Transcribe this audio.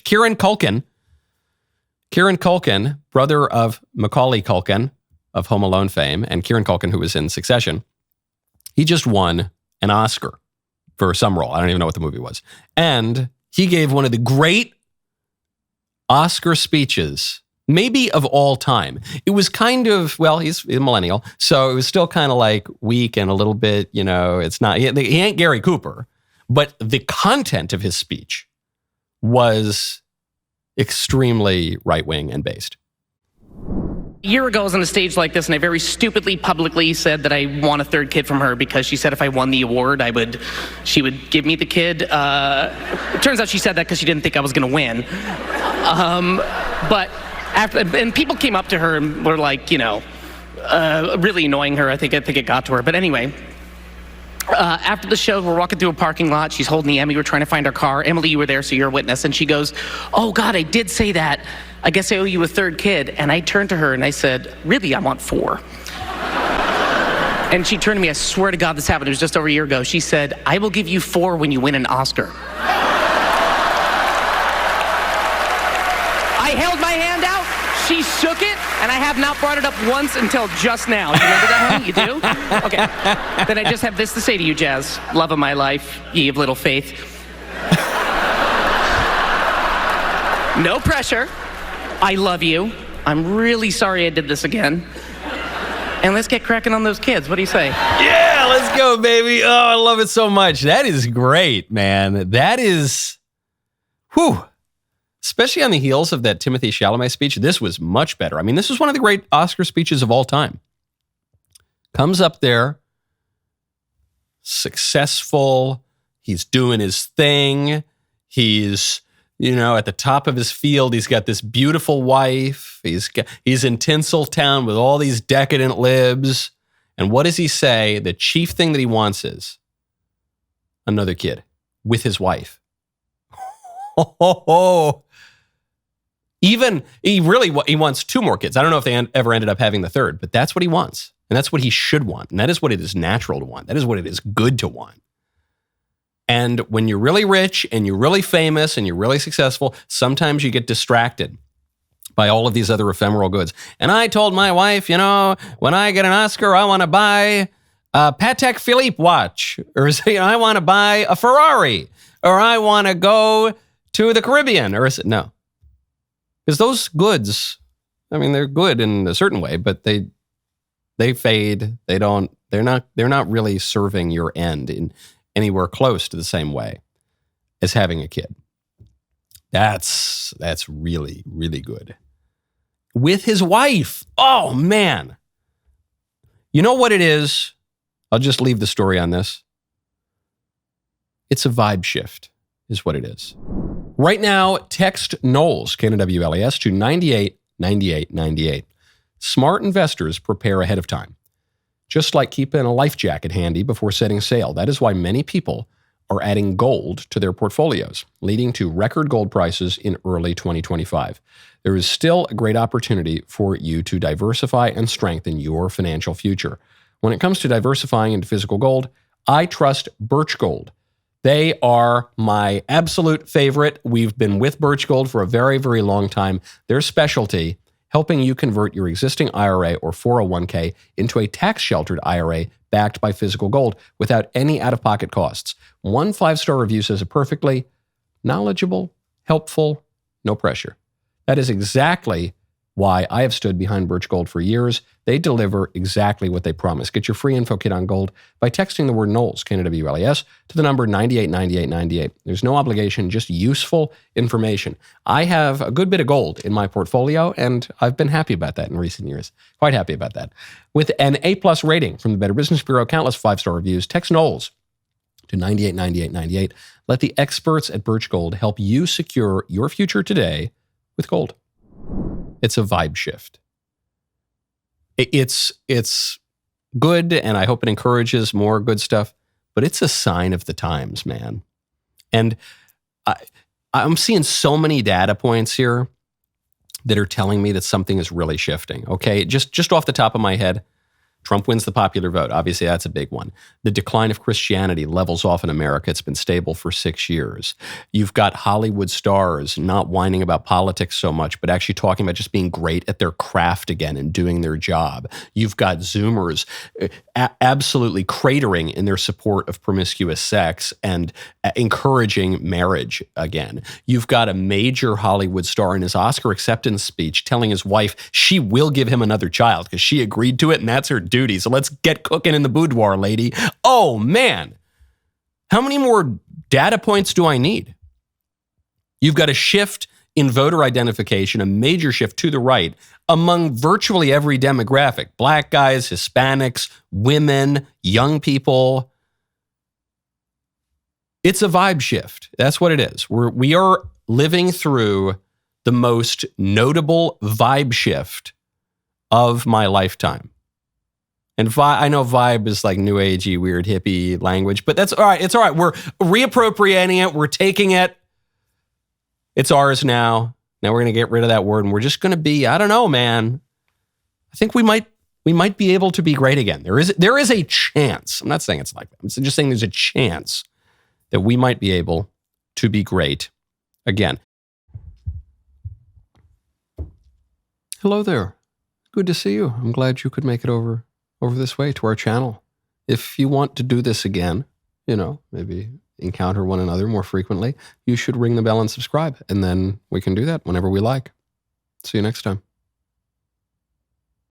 Kieran Culkin, brother of Macaulay Culkin of Home Alone fame, and Kieran Culkin, who was in Succession, he just won an Oscar for some role. I don't even know what the movie was. And he gave one of the great Oscar speeches, maybe of all time. It was kind of, well, he's a millennial, so it was still kind of like weak and a little bit, it's not, he ain't Gary Cooper, but the content of his speech was extremely right-wing and based. A year ago, I was on a stage like this, and I very stupidly publicly said that I want a third kid from her because she said if I won the award, she would give me the kid. It turns out she said that because she didn't think I was going to win. But and people came up to her and were like, really annoying her. I think it got to her. But anyway, after the show, we're walking through a parking lot. She's holding the Emmy. We're trying to find our car. Emily, you were there, so you're a witness. And she goes, "Oh, God, I did say that. I guess I owe you a third kid." And I turned to her and I said, "Really, I want 4. And she turned to me. I swear to God this happened. It was just over a year ago. She said, "I will give you 4 when you win an Oscar." I held my hand out. She shook it. And I have not brought it up once until just now. You remember that, honey? You do? Okay. Then I just have this to say to you, Jazz. Love of my life, ye of little faith. No pressure. I love you. I'm really sorry I did this again. And let's get cracking on those kids. What do you say? Yeah, let's go, baby. Oh, I love it so much. That is great, man. That is, whew. Especially on the heels of that Timothée Chalamet speech, this was much better. I mean, this is one of the great Oscar speeches of all time. Comes up there, successful, he's doing his thing, he's, at the top of his field, he's got this beautiful wife, he's in Tinseltown with all these decadent libs, and what does he say? The chief thing that he wants is another kid with his wife. He wants 2 more kids. I don't know if they ever ended up having the third, but that's what he wants. And that's what he should want. And that is what it is natural to want. That is what it is good to want. And when you're really rich and you're really famous and you're really successful, sometimes you get distracted by all of these other ephemeral goods. And I told my wife, when I get an Oscar, I want to buy a Patek Philippe watch, or I want to buy a Ferrari, or I want to go to the Caribbean, or no. Because those goods, I mean, they're good in a certain way, but they fade. They're not really serving your end in anywhere close to the same way as having a kid. That's really, really good. With his wife. Oh, man. You know what it is? I'll just leave the story on this. It's a vibe shift, is what it is. Right now, text Knowles, Knowles, to 989898. Smart investors prepare ahead of time. Just like keeping a life jacket handy before setting sail. That is why many people are adding gold to their portfolios, leading to record gold prices in early 2025. There is still a great opportunity for you to diversify and strengthen your financial future. When it comes to diversifying into physical gold, I trust Birch Gold. They are my absolute favorite. We've been with Birch Gold for a very, very long time. Their specialty, helping you convert your existing IRA or 401k into a tax-sheltered IRA backed by physical gold without any out-of-pocket costs. 1 5-star review says it perfectly. Knowledgeable, helpful, no pressure. That is exactly why I have stood behind Birch Gold for years. They deliver exactly what they promise. Get your free info kit on gold by texting the word Knowles, Knowles, to the number 989898. There's no obligation, just useful information. I have a good bit of gold in my portfolio, and I've been happy about that in recent years. Quite happy about that. With an A+ rating from the Better Business Bureau, countless 5-star reviews, text Knowles to 989898. Let the experts at Birch Gold help you secure your future today with gold. It's a vibe shift. It's good, and I hope it encourages more good stuff, but it's a sign of the times, man. And I'm seeing so many data points here that are telling me that something is really shifting, okay? Just off the top of my head, Trump wins the popular vote. Obviously, that's a big one. The decline of Christianity levels off in America. It's been stable for 6 years. You've got Hollywood stars not whining about politics so much, but actually talking about just being great at their craft again and doing their job. You've got Zoomers absolutely cratering in their support of promiscuous sex and encouraging marriage again. You've got a major Hollywood star in his Oscar acceptance speech telling his wife she will give him another child because she agreed to it and that's her duty. So let's get cooking in the boudoir, lady. Oh, man. How many more data points do I need? You've got a shift in voter identification, a major shift to the right among virtually every demographic. Black guys, Hispanics, women, young people. It's a vibe shift. That's what it is. We are living through the most notable vibe shift of my lifetime. And I know vibe is like new agey, weird, hippie language, but that's all right. It's all right. We're reappropriating it. We're taking it. It's ours now. Now we're going to get rid of that word and we're just going to be, I don't know, man. I think we might be able to be great again. There is a chance. I'm not saying it's like that. I'm just saying there's a chance that we might be able to be great again. Hello there. Good to see you. I'm glad you could make it over this way to our channel. If you want to do this again, maybe encounter one another more frequently, you should ring the bell and subscribe, and then we can do that whenever we like. See you next time.